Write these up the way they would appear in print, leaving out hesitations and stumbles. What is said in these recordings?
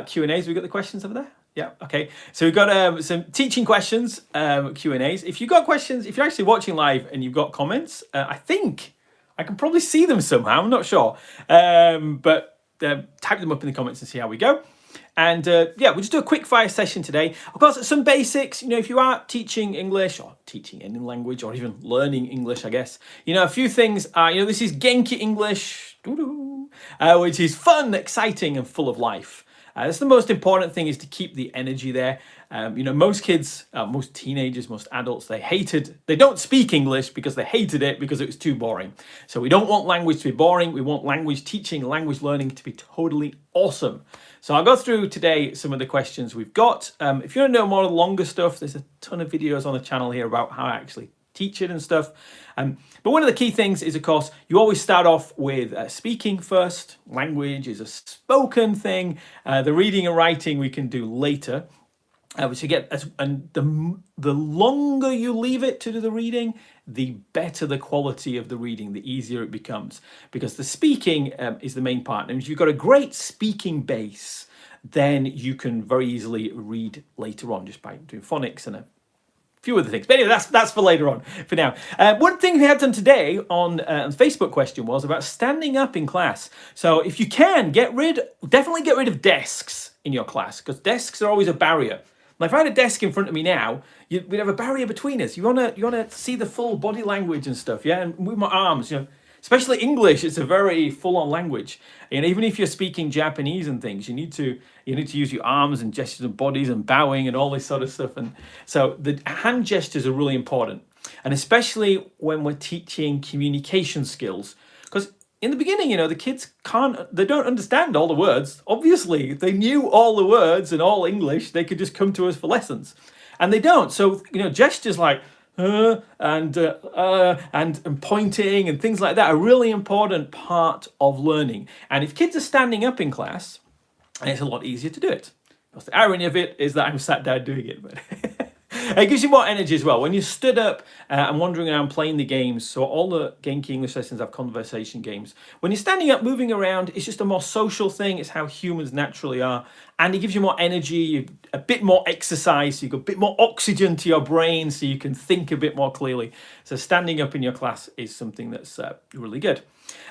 Q&As. We got the questions over there. Yeah. Okay. So we've got some teaching questions, Q&As. If you've got questions, if you're actually watching live and you've got comments, I think I can probably see them somehow. I'm not sure, but type them up in the comments and see how we go. And yeah, we'll just do a quick fire session today. Of course, some basics, if you are teaching English or teaching any language or even learning English, I guess, a few things are, this is Genki English, which is fun, exciting and full of life. That's the most important thing, is to keep the energy there. Most kids, most teenagers, most adults, they don't speak English because they hated it because it was too boring. So we don't want language to be boring. We want language teaching, language learning to be totally awesome. So I'll go through today some of the questions we've got. If you want to know more of the longer stuff, there's a ton of videos on the channel here about how I actually teach it and stuff. But one of the key things is, of course, you always start off with speaking first. Language is a spoken thing. The reading and writing we can do later. Which you get, and the longer you leave it to do the reading, the better the quality of the reading, the easier it becomes, because the speaking is the main part. And if you've got a great speaking base, then you can very easily read later on just by doing phonics and a few other things. But anyway, that's for later on. For now, one thing we had done today on the Facebook question was about standing up in class. So if you can, definitely get rid of desks in your class, because desks are always a barrier. Now, if I had a desk in front of me now, we'd have a barrier between us. You wanna see the full body language and stuff, yeah, and move my arms, Especially English, it's a very full-on language. And even if you're speaking Japanese and things, you need to use your arms and gestures and bodies and bowing and all this sort of stuff. And so the hand gestures are really important, and especially when we're teaching communication skills, because in the beginning, the kids they don't understand all the words. Obviously, if they knew all the words and all English, they could just come to us for lessons. And they don't. So, gestures like and pointing and things like that are a really important part of learning. And if kids are standing up in class, it's a lot easier to do it. Because the irony of it is that I'm sat down doing it, but it gives you more energy as well. When you stood up and wandering around playing the games, so all the Genki English lessons have conversation games. When you're standing up, moving around, it's just a more social thing. It's how humans naturally are. And it gives you more energy, a bit more exercise, so you've got a bit more oxygen to your brain so you can think a bit more clearly. So standing up in your class is something that's really good.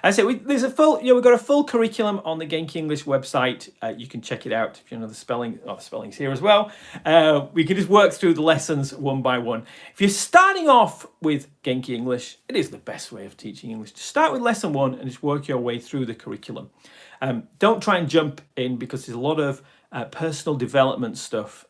As I say, we've got a full curriculum on the Genki English website. You can check it out if you know the spelling. Oh, the spelling's here as well. We can just work through the lessons one by one. If you're starting off with Genki English, it is the best way of teaching English. Just start with lesson 1 and just work your way through the curriculum. Don't try and jump in, because there's a lot of personal development stuff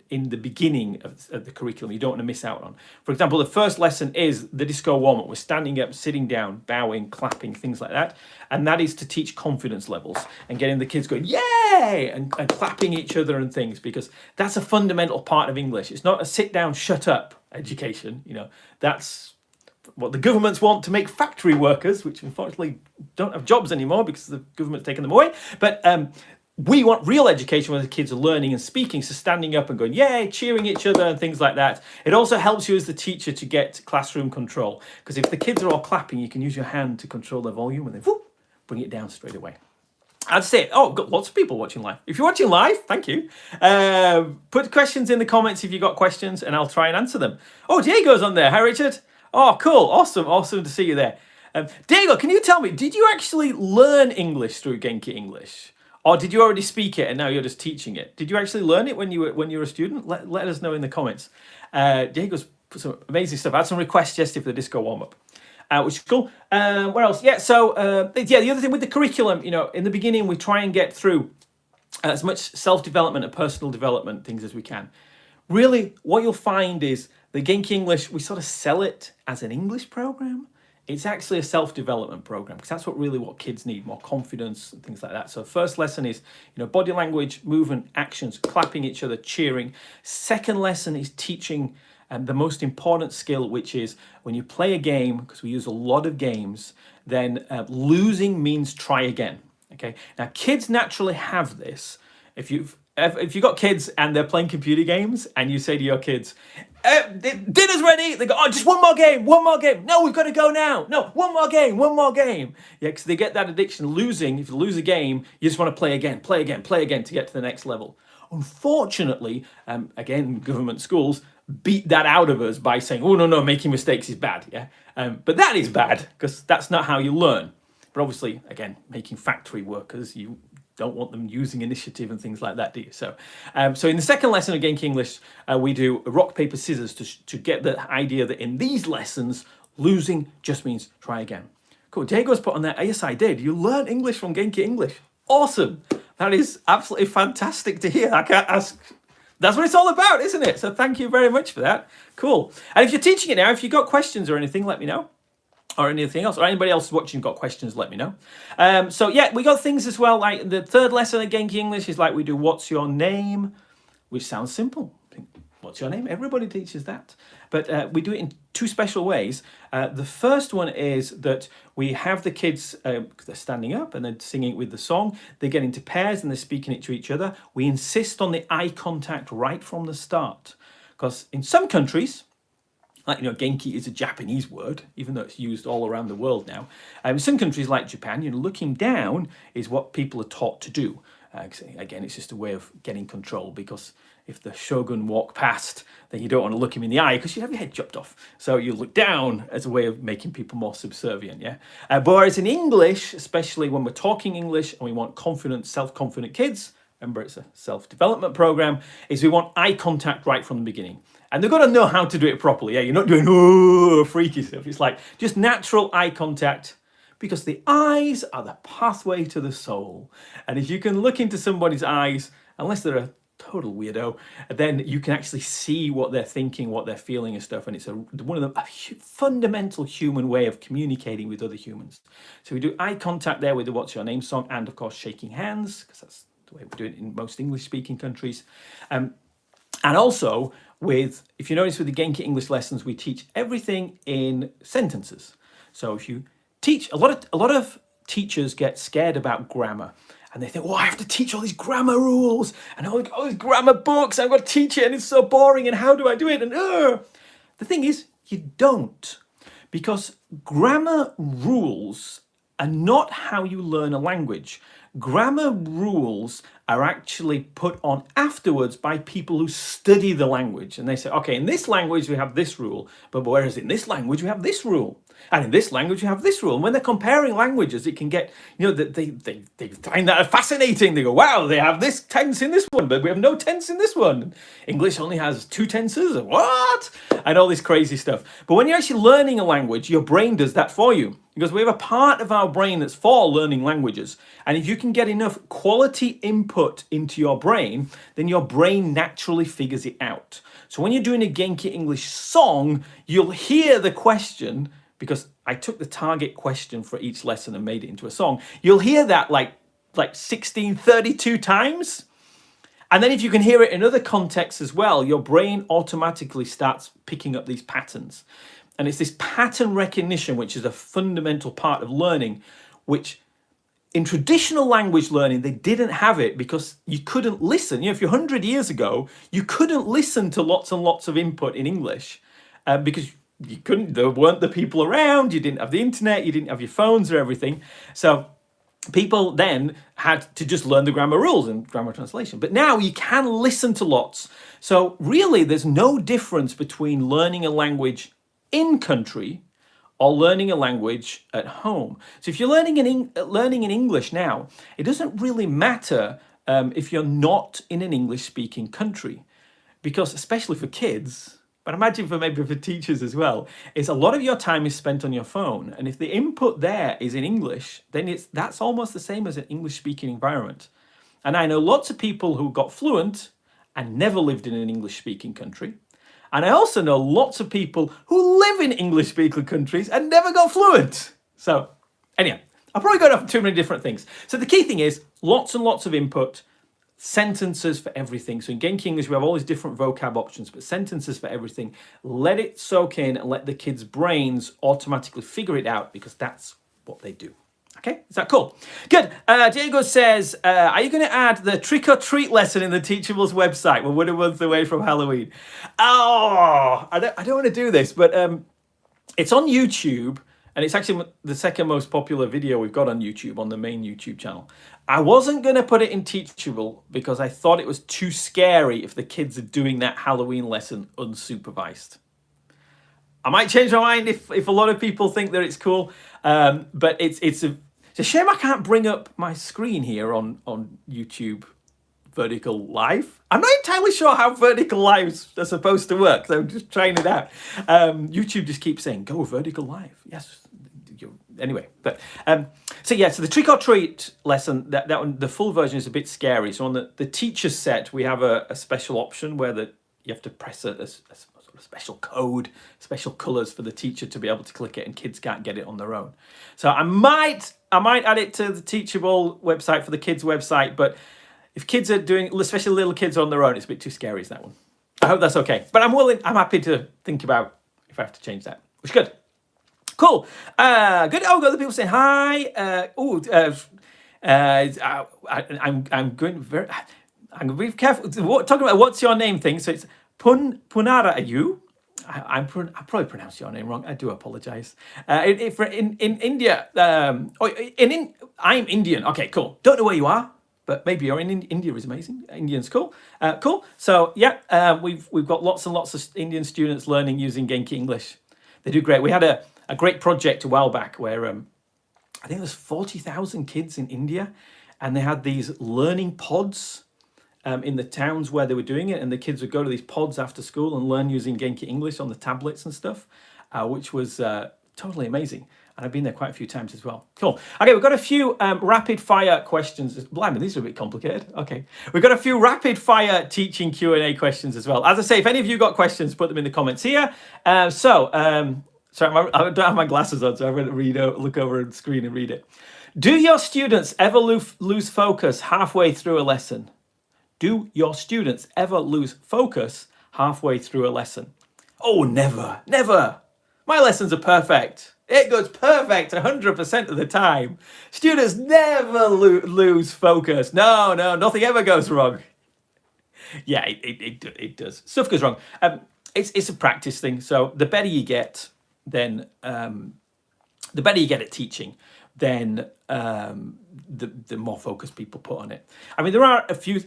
in the beginning of the curriculum you don't want to miss out on. For example, the first lesson is the disco warm-up. We're standing up, sitting down, bowing, clapping, things like that. And that is to teach confidence levels and getting the kids going, yay, and clapping each other and things, because that's a fundamental part of English. It's not a sit down, shut up education. That's what the governments want to make factory workers, which unfortunately don't have jobs anymore because the government's taken them away. But we want real education where the kids are learning and speaking, so standing up and going, yay, cheering each other and things like that. It also helps you as the teacher to get classroom control, because if the kids are all clapping, you can use your hand to control their volume and then whoop, bring it down straight away. I'd say, I've got lots of people watching live. If you're watching live, thank you. Put questions in the comments if you've got questions, and I'll try and answer them. Oh, Diego's on there. Hi, Richard. Oh, cool. Awesome to see you there. Diego, can you tell me, did you actually learn English through Genki English? Or did you already speak it and now you're just teaching it? Did you actually learn it when you were a student? Let us know in the comments. Diego's put some amazing stuff. I had some requests yesterday for the disco warm-up, which is cool. Where else? Yeah, so the other thing with the curriculum, in the beginning we try and get through as much self-development and personal development things as we can. Really, what you'll find is the Genki English, we sort of sell it as an English program. It's actually a self-development program, because that's what kids need, more confidence and things like that. So first lesson is, body language, movement, actions, clapping each other, cheering. Second lesson is teaching the most important skill, which is when you play a game, because we use a lot of games, then losing means try again. Okay. Now kids naturally have this. If you've if you've got kids and they're playing computer games and you say to your kids, dinner's ready, they go, oh, just one more game. No, we've got to go now. No, one more game. Yeah, because they get that addiction. Losing, if you lose a game, you just want to play again to get to the next level. Unfortunately, again, government schools beat that out of us by saying, oh, no, making mistakes is bad. Yeah, but that is bad because that's not how you learn. But obviously, again, making factory workers, you don't want them using initiative and things like that, do you? So in the second lesson of Genki English, we do rock, paper, scissors to get the idea that in these lessons, losing just means try again. Cool. Diego's put on there, yes, I did. You learn English from Genki English. Awesome. That is absolutely fantastic to hear. I can't ask. That's what it's all about, isn't it? So thank you very much for that. Cool. And if you're teaching it now, if you've got questions or anything, let me know. Or anything else, or anybody else watching got questions, let me know. So yeah, we got things as well, like the third lesson of Genki English is like we do what's your name, which sounds simple. What's your name? Everybody teaches that. But we do it in two special ways. The first one is that we have the kids, because they're standing up and they're singing it with the song, they get into pairs and they're speaking it to each other. We insist on the eye contact right from the start. Because in some countries, like, Genki is a Japanese word, even though it's used all around the world now. In some countries like Japan, looking down is what people are taught to do. Again, it's just a way of getting control, because if the shogun walk past, then you don't want to look him in the eye because you have your head chopped off. So you look down as a way of making people more subservient, yeah? But whereas in English, especially when we're talking English and we want confident, self-confident kids, remember it's a self-development program, is we want eye contact right from the beginning. And they've got to know how to do it properly. Yeah, you're not doing freaky stuff. It's like just natural eye contact, because the eyes are the pathway to the soul. And if you can look into somebody's eyes, unless they're a total weirdo, then you can actually see what they're thinking, what they're feeling and stuff. And it's one of the fundamental human way of communicating with other humans. So we do eye contact there with the What's Your Name song, and of course shaking hands, because that's the way we do it in most English-speaking countries. And also, if you notice with the Genki English lessons, we teach everything in sentences. So if you teach, a lot of teachers get scared about grammar, and they think, I have to teach all these grammar rules and all these grammar books. I've got to teach it, and it's so boring. And how do I do it? And the thing is, you don't, because grammar rules are not how you learn a language. Grammar rules are actually put on afterwards by people who study the language. And they say, okay, in this language we have this rule, but whereas in this language we have this rule. And in this language you have this rule. And when they're comparing languages, it can get, they find that fascinating. They go, wow, they have this tense in this one, but we have no tense in this one. English only has 2 tenses. What? And all this crazy stuff. But when you're actually learning a language, your brain does that for you. Because we have a part of our brain that's for learning languages. And if you can get enough quality input into your brain, then your brain naturally figures it out. So when you're doing a Genki English song, you'll hear the question, because I took the target question for each lesson and made it into a song. You'll hear that like 1632 times. And then if you can hear it in other contexts as well, your brain automatically starts picking up these patterns. And it's this pattern recognition, which is a fundamental part of learning, which in traditional language learning, they didn't have it because you couldn't listen. If you're 100 years ago, you couldn't listen to lots and lots of input in English because you couldn't, there weren't the people around, you didn't have the internet, you didn't have your phones or everything. So people then had to just learn the grammar rules and grammar translation. But now you can listen to lots. So really, there's no difference between learning a language in country or learning a language at home. So if you're learning in English now, it doesn't really matter if you're not in an English-speaking country, because especially for kids, but imagine maybe for teachers as well, is a lot of your time is spent on your phone. And if the input there is in English, then that's almost the same as an English-speaking environment. And I know lots of people who got fluent and never lived in an English-speaking country. And I also know lots of people who live in English-speaking countries and never got fluent. So anyhow, I've probably got off too many different things. So the key thing is lots and lots of input, sentences for everything. So in Genki English, we have all these different vocab options, but sentences for everything. Let it soak in and let the kids' brains automatically figure it out, because that's what they do. Okay, is that cool? Good. Diego says, are you going to add the trick or treat lesson in the Teachables website? We're 1 month away from Halloween. Oh, I don't want to do this, but it's on YouTube, and it's actually the second most popular video we've got on YouTube, on the main YouTube channel. I wasn't going to put it in Teachable because I thought it was too scary if the kids are doing that Halloween lesson unsupervised. I might change my mind if a lot of people think that it's cool, but it's a shame I can't bring up my screen here on YouTube vertical live. I'm not entirely sure how vertical lives are supposed to work, so I'm just trying it out. YouTube just keeps saying, go vertical live. Yes. Anyway, but so the trick or treat lesson, that one, the full version is a bit scary. So on the teacher set, we have a special option where you have to press a sort of special code, special colors for the teacher to be able to click it, and kids can't get it on their own. So I might add it to the Teachable website for the kids website, but if kids are doing, especially little kids on their own, it's a bit too scary, is that one. I hope that's okay. But I'm happy to think about if I have to change that, which is good. Cool. Good. Oh, other people saying hi. I'm going to be careful. Talking about what's your name thing. So it's Punara. Are you? I probably pronounced your name wrong. I do apologize. In India, I'm Indian. Okay, cool. Don't know where you are, but maybe you're in India. Is amazing. Indian's cool. Cool. So we've got lots and lots of Indian students learning using Genki English. They do great. We had a great project a while back where I think there's 40,000 kids in India, and they had these learning pods in the towns where they were doing it, and the kids would go to these pods after school and learn using Genki English on the tablets and stuff, which was totally amazing. And I've been there quite a few times as well. Cool. Okay, we've got a few rapid fire questions. Blimey, these are a bit complicated. Okay. We've got a few rapid fire teaching Q&A questions as well. As I say, if any of you got questions, put them in the comments here. Sorry, I don't have my glasses on, so I'm going to look over the screen and read it. Do your students ever lose focus halfway through a lesson? Do your students ever lose focus halfway through a lesson? Oh, never, never. My lessons are perfect. It goes perfect 100% of the time. Students never lose focus. No, nothing ever goes wrong. Yeah, it does. Stuff goes wrong. It's a practice thing. So the better you get, then the better you get at teaching, then the more focus people put on it. I mean, there are a few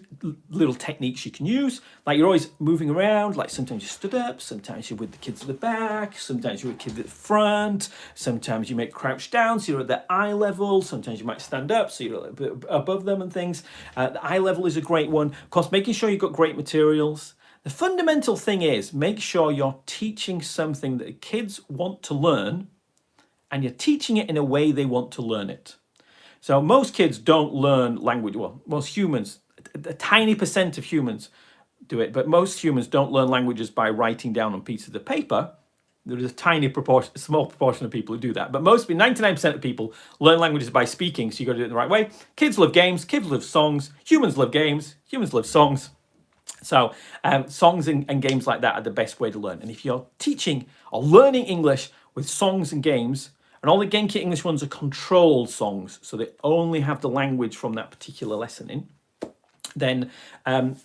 little techniques you can use. Like, you're always moving around. Like, sometimes you stood up, sometimes you're with the kids at the back, sometimes you're with kids at the front, sometimes you make crouch down so you're at their eye level, sometimes you might stand up so you're a little bit above them and things. The eye level is a great one. Of course, making sure you've got great materials. The fundamental thing is make sure you're teaching something that the kids want to learn, and you're teaching it in a way they want to learn it. So most kids don't learn language. Well, most humans, a tiny percent of humans do it, but most humans don't learn languages by writing down on pieces of paper. There's a small proportion of people who do that, but mostly 99% of people learn languages by speaking, so you've got to do it in the right way. Kids love games, kids love songs, humans love games, humans love songs. So songs and games like that are the best way to learn. And if you're teaching or learning English with songs and games, and all the Genki English ones are controlled songs, so they only have the language from that particular lesson in, then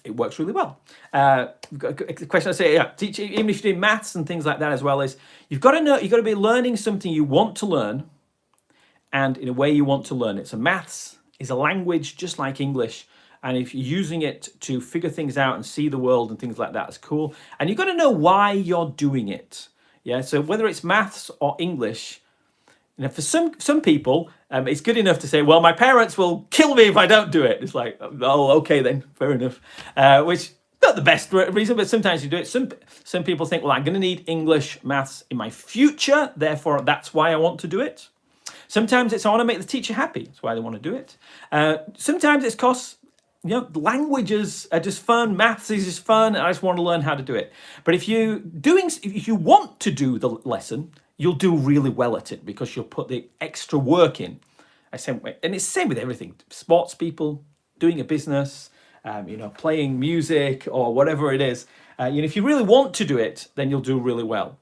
it works really well. The question I say, teach, even if you're doing maths and things like that as well, is you've got to be learning something you want to learn, and in a way you want to learn it. So maths is a language just like English, and if you're using it to figure things out and see the world and things like that, it's cool. And you've got to know why you're doing it. Yeah. So whether it's maths or English, for some people, it's good enough to say, well, my parents will kill me if I don't do it. It's like, oh, okay then, fair enough. Which not the best reason, but sometimes you do it. Some people think, well, I'm going to need English, maths in my future, therefore that's why I want to do it. Sometimes it's I want to make the teacher happy. That's why they want to do it. Sometimes it's because languages are just fun. Maths is just fun, and I just want to learn how to do it. But if you want to do the lesson, you'll do really well at it because you'll put the extra work in. And it's the same with everything. Sports people, doing a business, playing music or whatever it is. If you really want to do it, then you'll do really well.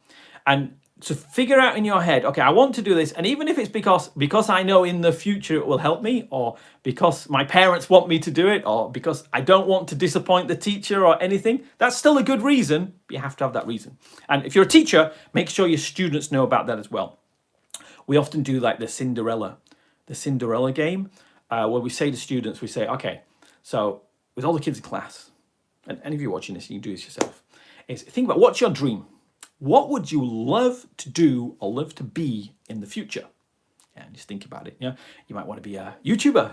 And to figure out in your head, okay, I want to do this, and even if it's because I know in the future it will help me, or because my parents want me to do it, or because I don't want to disappoint the teacher or anything, that's still a good reason, but you have to have that reason. And if you're a teacher, make sure your students know about that as well. We often do like the Cinderella game, where we say to students, we say, okay, so with all the kids in class, and any of you watching this, you can do this yourself, is think about what's your dream? What would you love to do or love to be in the future? And just think about it. You know, you might want to be a YouTuber.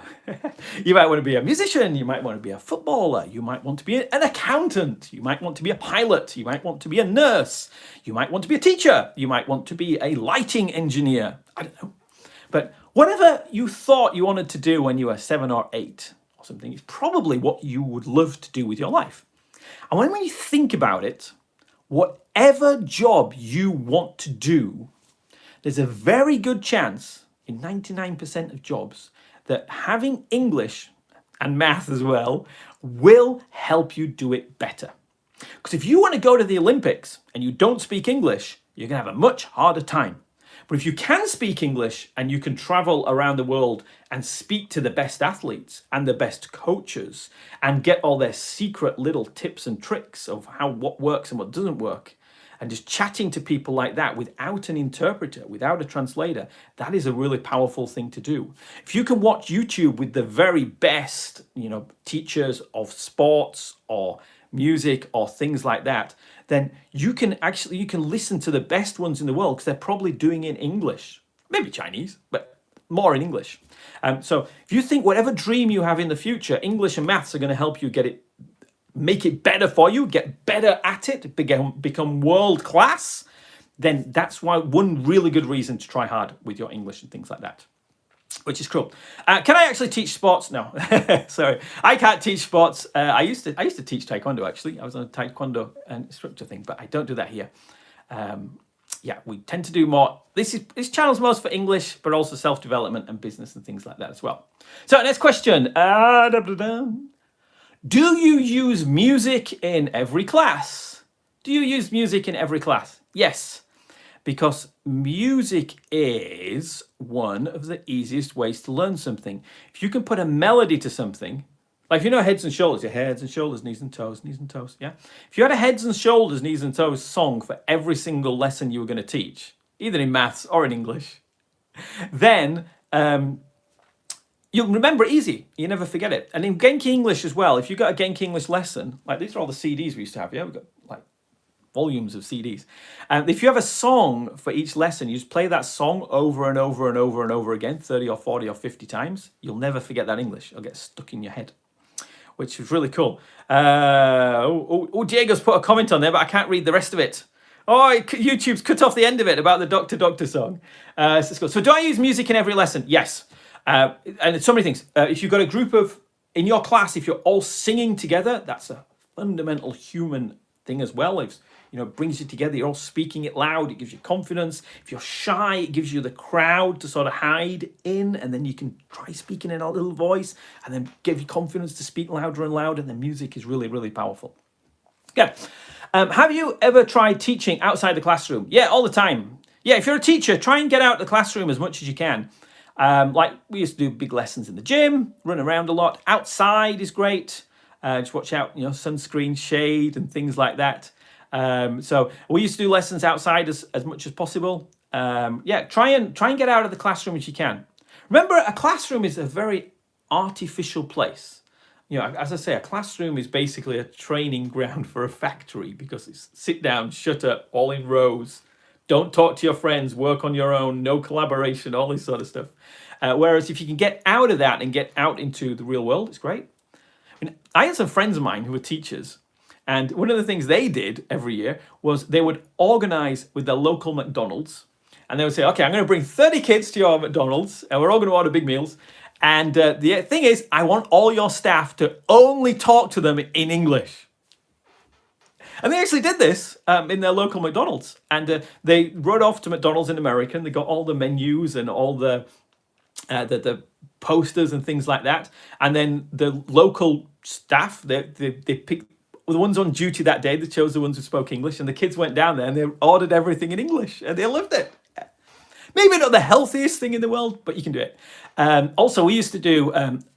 You might want to be a musician. You might want to be a footballer. You might want to be an accountant. You might want to be a pilot. You might want to be a nurse. You might want to be a teacher. You might want to be a lighting engineer. I don't know. But whatever you thought you wanted to do when you were 7 or 8 or something is probably what you would love to do with your life. And when you think about it, whatever job you want to do, there's a very good chance in 99% of jobs that having English and math as well will help you do it better. Because if you want to go to the Olympics and you don't speak English, you're going to have a much harder time. But if you can speak English and you can travel around the world and speak to the best athletes and the best coaches and get all their secret little tips and tricks of what works and what doesn't work, and just chatting to people like that without an interpreter, without a translator, that is a really powerful thing to do. If you can watch YouTube with the very best, teachers of sports or music or things like that, then you can listen to the best ones in the world because they're probably doing it in English, maybe Chinese, but more in English. So if you think whatever dream you have in the future, English and maths are going to help you make it better for you, get better at it, become world class, then that's one really good reason to try hard with your English and things like that. Which is cool. Can I actually teach sports? No, sorry, I can't teach sports. I used to teach taekwondo actually. I was on a taekwondo instructor thing, but I don't do that here. We tend to do more. This channel's most for English, but also self-development and business and things like that as well. So next question. Do you use music in every class? Do you use music in every class? Yes. Because music is one of the easiest ways to learn something. If you can put a melody to something, like heads and shoulders, your heads and shoulders, knees and toes, yeah? If you had a heads and shoulders, knees and toes song for every single lesson you were going to teach, either in maths or in English, then you'll remember it easy. You never forget it. And in Genki English as well, if you got a Genki English lesson, like these are all the CDs we used to have, yeah? We've got like volumes of CDs. And if you have a song for each lesson, you just play that song over and over and over and over again, 30 or 40 or 50 times, you'll never forget that English. It'll get stuck in your head, which is really cool. Diego's put a comment on there, but I can't read the rest of it. YouTube's cut off the end of it about the Doctor song. So do I use music in every lesson? Yes. And it's so many things. If you've got a group in your class, if you're all singing together, that's a fundamental human thing as well. It brings you together. You're all speaking it loud. It gives you confidence. If you're shy, it gives you the crowd to sort of hide in, and then you can try speaking in a little voice, and then give you confidence to speak louder and louder. And the music is really, really powerful. Yeah. Have you ever tried teaching outside the classroom? Yeah, all the time. Yeah, if you're a teacher, try and get out of the classroom as much as you can. Like we used to do big lessons in the gym, run around a lot. Outside is great. Just watch out, sunscreen, shade, and things like that. So we used to do lessons outside as much as possible. Try and get out of the classroom as you can. Remember, a classroom is a very artificial place. As I say, a classroom is basically a training ground for a factory because it's sit down, shut up, all in rows. Don't talk to your friends, work on your own, no collaboration, all this sort of stuff. Whereas if you can get out of that and get out into the real world, it's great. I had some friends of mine who were teachers, and one of the things they did every year was they would organize with their local McDonald's, and they would say, okay, I'm going to bring 30 kids to your McDonald's, and we're all going to order big meals. And the thing is, I want all your staff to only talk to them in English. And they actually did this in their local McDonald's. And they rode off to McDonald's in America, and they got all the menus and all the posters and things like that. And then the local staff, they picked the ones on duty that day, they chose the ones who spoke English, and the kids went down there and they ordered everything in English, and they loved it. Maybe not the healthiest thing in the world, but you can do it. Also, we used to do,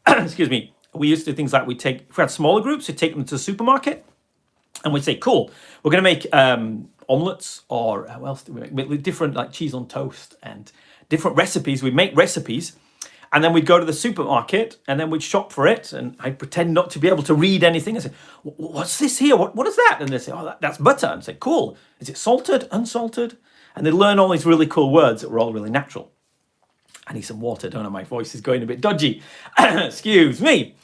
excuse me, we used to do things like if we had smaller groups, we'd take them to the supermarket, and we'd say, cool, we're going to make omelets, or what else do we make? Different, like cheese on toast and different recipes. We'd make recipes, and then we'd go to the supermarket, and then we'd shop for it, and I'd pretend not to be able to read anything. I say, what's this here? What is that? And they'd say, oh, that's butter. And I'd say, cool. Is it salted, unsalted? And they'd learn all these really cool words that were all really natural. I need some water, don't know, my voice is going a bit dodgy. Excuse me.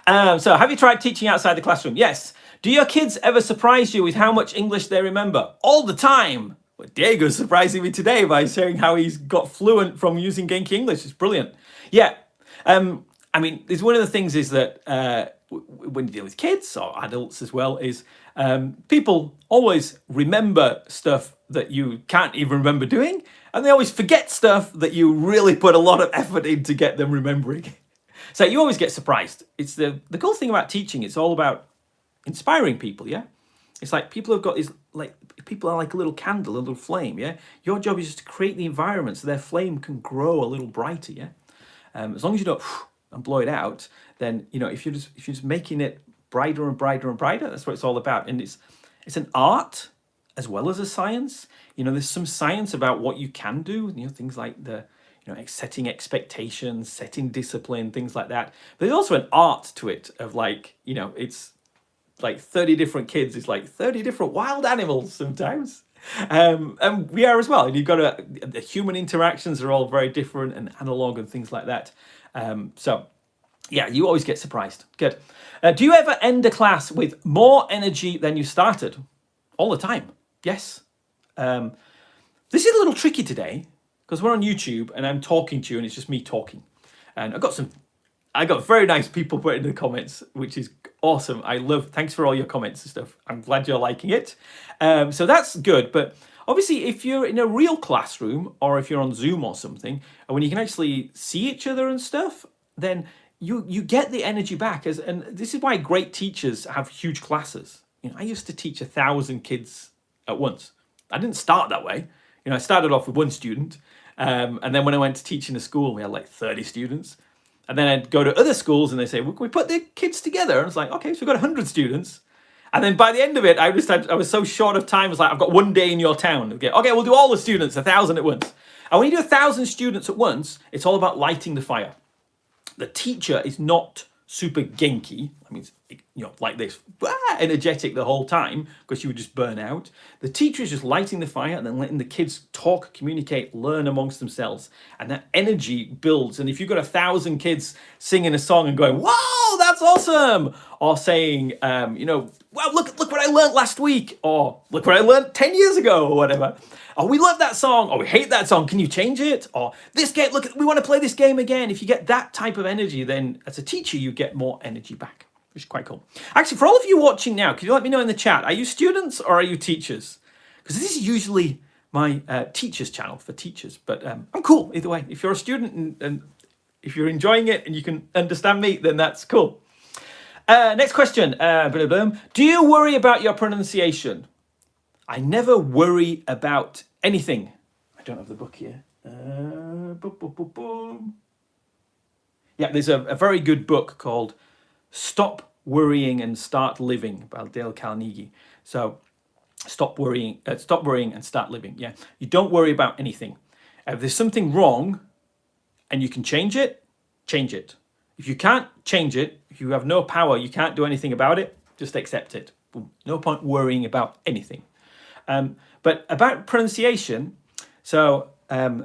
So have you tried teaching outside the classroom? Yes. Do your kids ever surprise you with how much English they remember? All the time. Well, Diego's surprising me today by sharing how he's got fluent from using Genki English. It's brilliant. Yeah. I mean, there's one of the things is that when you deal with kids or adults as well, is people always remember stuff that you can't even remember doing, and they always forget stuff that you really put a lot of effort in to get them remembering. So you always get surprised. It's the cool thing about teaching. It's all about inspiring people. Yeah, it's like people have got these, like, people are like a little candle, a little flame. Yeah, your job is just to create the environment so their flame can grow a little brighter. Yeah, as long as you don't and blow it out, then if you're just making it brighter and brighter and brighter, that's what it's all about. And it's an art as well as a science. There's some science about what you can do. Things like setting expectations, setting discipline, things like that. But there's also an art to it of it's like 30 different kids. It's like 30 different wild animals sometimes. And we are as well. And you've got the human interactions are all very different and analog and things like that. So yeah, you always get surprised. Good. Do you ever end a class with more energy than you started? All the time. Yes. This is a little tricky today because we're on YouTube and I'm talking to you and it's just me talking. And I got very nice people put in the comments, which is awesome. Thanks for all your comments and stuff. I'm glad you're liking it. So that's good. But obviously, if you're in a real classroom or if you're on Zoom or something, and when you can actually see each other and stuff, then you get the energy back. And this is why great teachers have huge classes. I used to teach 1,000 kids at once. I didn't start that way. I started off with one student. And then when I went to teach in a school, we had like 30 students. And then I'd go to other schools and they say, well, can we put the kids together? And it's like, okay, so we've got 100 students. And then by the end of it, I was so short of time. It's like, I've got one day in your town. Okay, we'll do all the students, 1,000 at once. And when you do 1,000 students at once, it's all about lighting the fire. The teacher is not super Genki. I mean, like this, energetic the whole time because you would just burn out. The teacher is just lighting the fire and then letting the kids talk, communicate, learn amongst themselves. And that energy builds. And if you've got 1,000 kids singing a song and going, "Whoa, that's awesome!" or saying, "Wow, look what I learned last week," or "Look what I learned 10 years ago," or whatever. Or "We love that song," or "We hate that song. Can you change it?" Or "This game, look, we want to play this game again." If you get that type of energy, then as a teacher, you get more energy back, which is quite cool. Actually, for all of you watching now, could you let me know in the chat, are you students or are you teachers? Because this is usually my teachers channel for teachers, but I'm cool either way. If you're a student and if you're enjoying it and you can understand me, then that's cool. Next question. Do you worry about your pronunciation? I never worry about anything. I don't have the book here. Yeah, there's a very good book called Stop Worrying and Start Living by Dale Carnegie. So stop worrying and start living. Yeah, you don't worry about anything. If there's something wrong and you can change it, change it. If you can't change it, if you have no power, you can't do anything about it, just accept it. Boom. No point worrying about anything. But about pronunciation, so I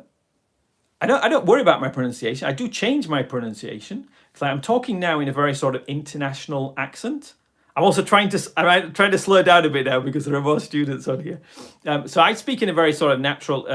don't worry about my pronunciation. I do change my pronunciation. It's like I'm talking now in a very sort of international accent. I'm also trying to slow down a bit now because there are more students on here. So I speak in a very sort of natural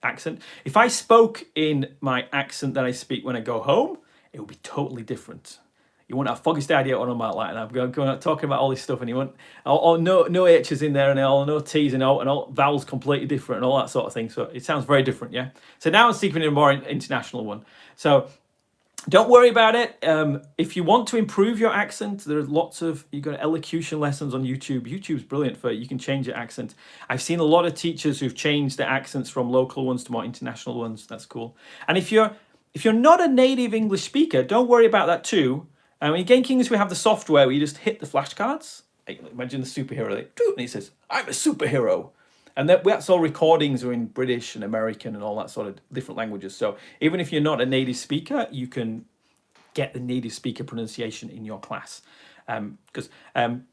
accent. If I spoke in my accent that I speak when I go home, it would be totally different. You won't have foggiest idea what I'm about like that. I'm going talking about all this stuff and you want no H's in there and no T's and all vowels completely different and all that sort of thing. So it sounds very different, yeah? So now I'm speaking in a more international one. So Don't worry about it. If you want to improve your accent, there's lots of, you got elocution lessons on YouTube. YouTube's brilliant for, you can change your accent. I've seen a lot of teachers who've changed their accents from local ones to more international ones. That's cool. And if you're not a native English speaker, don't worry about that too. In Game Kings, we have the software where you just hit the flashcards. Imagine the superhero, like, and he says, "I'm a superhero." And that's all recordings are in British and American and all that sort of different languages. So even if you're not a native speaker, you can get the native speaker pronunciation in your class. Because and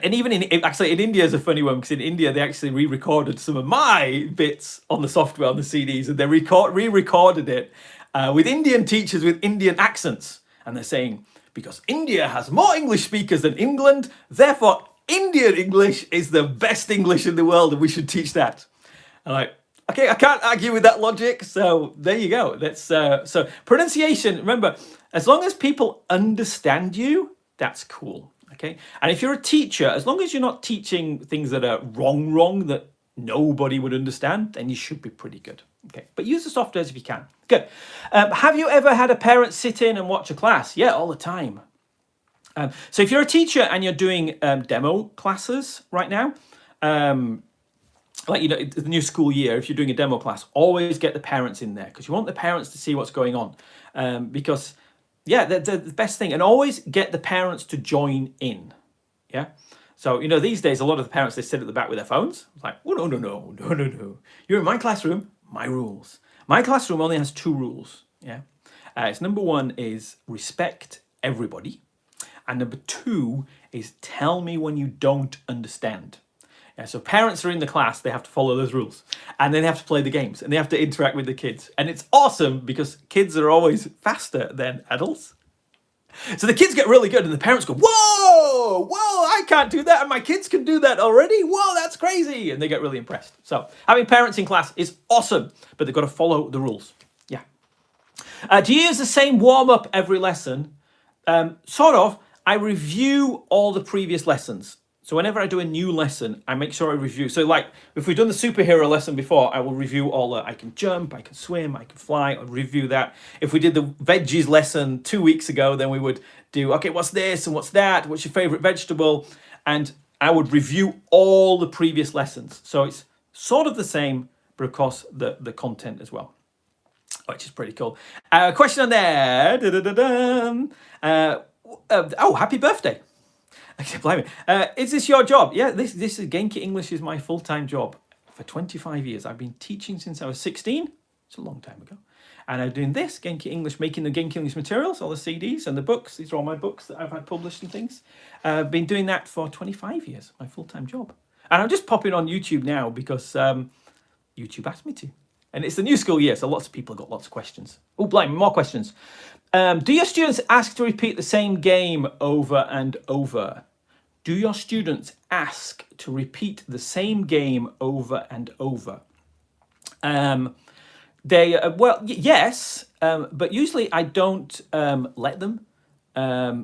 even in India is a funny one, because in India they actually re-recorded some of my bits on the software on the CDs, and they re-recorded it with Indian teachers with Indian accents, and they're saying, because India has more English speakers than England, therefore Indian English is the best English in the world, and we should teach that. I'm like, okay, I can't argue with that logic. So there you go. That's so pronunciation. Remember, as long as people understand you, that's cool. Okay, and if you're a teacher, as long as you're not teaching things that are wrong that nobody would understand, then you should be pretty good. Okay, but use the softwares if you can. Good. Have you ever had a parent sit in and watch a class? Yeah, all the time. So if you're a teacher and you're doing demo classes right now, like, the new school year, if you're doing a demo class, always get the parents in there, because you want the parents to see what's going on. Because, yeah, the best thing, and always get the parents to join in. Yeah. So, these days, a lot of the parents, they sit at the back with their phones. It's like, oh, no. You're in my classroom, my rules. My classroom only has 2 rules. Yeah. It's number 1 is respect everybody. And number 2 is tell me when you don't understand. Yeah, so parents are in the class, they have to follow those rules. And then they have to play the games, and they have to interact with the kids. And it's awesome because kids are always faster than adults. So the kids get really good, and the parents go, whoa, I can't do that, and my kids can do that already. Whoa, that's crazy. And they get really impressed. So having parents in class is awesome, but they've got to follow the rules. Yeah. Do you use the same warm-up every lesson? Sort of. I review all the previous lessons. So whenever I do a new lesson, I make sure I review. So like, if we've done the superhero lesson before, I will review all the, I can jump, I can swim, I can fly, I'll review that. If we did the veggies lesson 2 weeks ago, then we would do, okay, what's this and what's that? What's your favorite vegetable? And I would review all the previous lessons. So it's sort of the same, but of course the content as well, which is pretty cool. Question on there. Oh, happy birthday. I can't blame me. Is this your job? Yeah, this is Genki English is my full-time job for 25 years. I've been teaching since I was 16. It's a long time ago. And I'm doing this, Genki English, making the Genki English materials, all the CDs and the books. These are all my books that I've had published and things. I've been doing that for 25 years, my full-time job. And I'm just popping on YouTube now because YouTube asked me to. And it's the new school year, so lots of people have got lots of questions. Oh, blimey, more questions. Do your students ask to repeat the same game over and over? Do your students ask to repeat the same game over and over? Well, yes, but usually I don't let them. I'm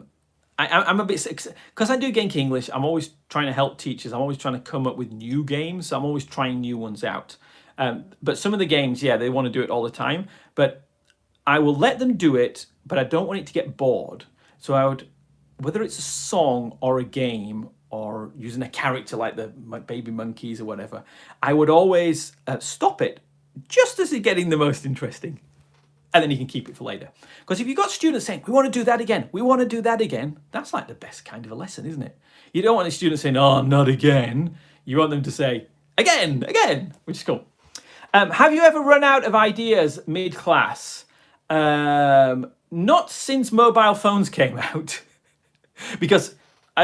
a bit, because I do Genki English, I'm always trying to help teachers. I'm always trying to come up with new games. So I'm always trying new ones out. But some of the games, yeah, they want to do it all the time. But I will let them do it, but I don't want it to get bored. So I would, whether it's a song or a game or using a character like the baby monkeys or whatever, I would always stop it just as it's getting the most interesting. And then you can keep it for later. Because if you've got students saying, we want to do that again, we want to do that again, that's like the best kind of a lesson, isn't it? You don't want the students saying, oh, not again. You want them to say, again, which is cool. Have you ever run out of ideas mid-class? Not since mobile phones came out. Because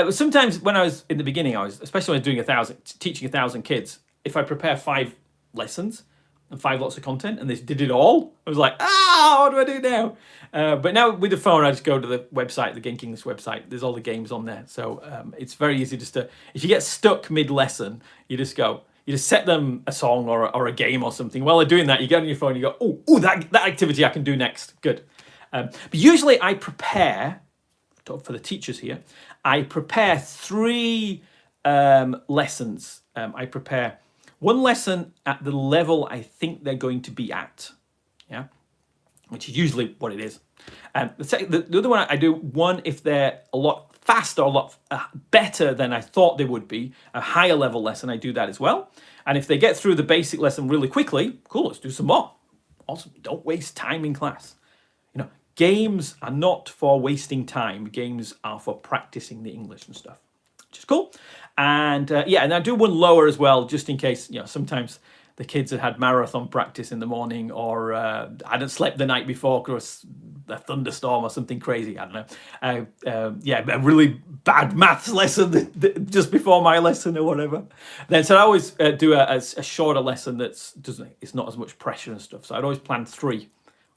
sometimes when I was in the beginning, especially when I was doing teaching 1,000 kids, if I prepare 5 lessons and 5 lots of content and they did it all, I was like, what do I do now? But now with the phone, I just go to the website, the Genki English website. There's all the games on there. So it's very easy just to, if you get stuck mid-lesson, you just set them a song or a game or something. While they're doing that, you get on your phone, you go, oh, that activity I can do next. Good. But usually I prepare, for the teachers here, I prepare 3 lessons. I prepare 1 lesson at the level I think they're going to be at. Yeah. which is usually what it is. The other one I do, one if they're a lot faster, a lot better than I thought they would be, a higher level lesson, I do that as well. And if they get through the basic lesson really quickly, cool, let's do some more. Awesome, don't waste time in class. Games are not for wasting time. Games are for practicing the English and stuff, which is cool. And and I do one lower as well, just in case, sometimes the kids had marathon practice in the morning, or hadn't slept the night before because a thunderstorm or something crazy. I don't know. A really bad maths lesson just before my lesson or whatever. Then so I always do a shorter lesson it's not as much pressure and stuff. So I'd always plan 3.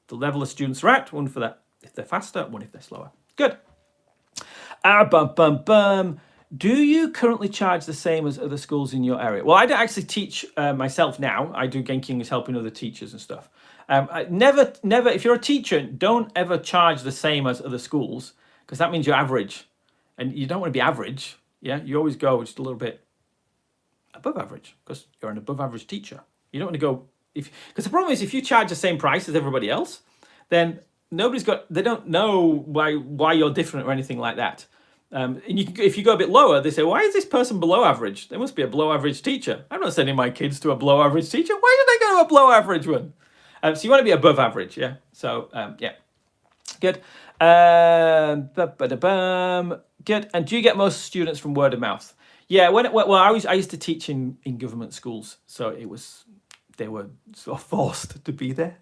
The level of students are at, one for that if they're faster, one if they're slower. Good. Do you currently charge the same as other schools in your area? Well, I don't actually teach myself now. I do Genking as helping other teachers and stuff. Never, if you're a teacher, don't ever charge the same as other schools, because that means you're average. And you don't want to be average. Yeah, you always go just a little bit above average, because you're an above average teacher. You don't want to go, because the problem is if you charge the same price as everybody else, then they don't know why you're different or anything like that. And if you go a bit lower, they say, why is this person below average? They must be a below average teacher. I'm not sending my kids to a below average teacher. Why should they go to a below average one? So you want to be above average, yeah? So, Good. Good. And do you get most students from word of mouth? Yeah, I used to teach in government schools, so they were sort of forced to be there.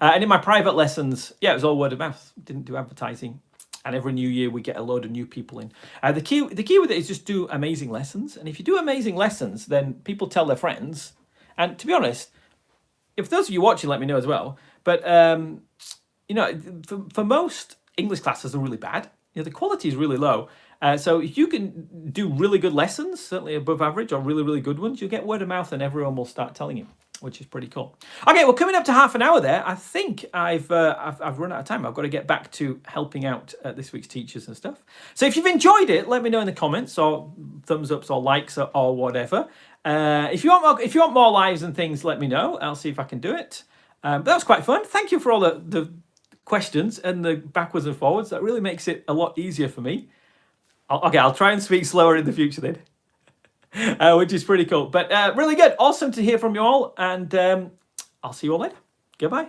And in my private lessons, it was all word of mouth. Didn't do advertising. And every new year we get a load of new people in. The key with it is just do amazing lessons. And if you do amazing lessons, then people tell their friends. And to be honest, if those of you watching, let me know as well. But for most English classes are really bad. The quality is really low. So if you can do really good lessons, certainly above average, or really, really good ones, you'll get word of mouth and everyone will start telling you, which is pretty cool. Okay, well, coming up to half an hour there, I think I've run out of time. I've got to get back to helping out this week's teachers and stuff. So if you've enjoyed it, let me know in the comments, or thumbs ups, or likes, or whatever. If you want more lives and things, let me know. I'll see if I can do it. But that was quite fun. Thank you for all the questions and the backwards and forwards. That really makes it a lot easier for me. I'll try and speak slower in the future then. Which is pretty cool. But really good. Awesome to hear from you all. And I'll see you all later. Goodbye.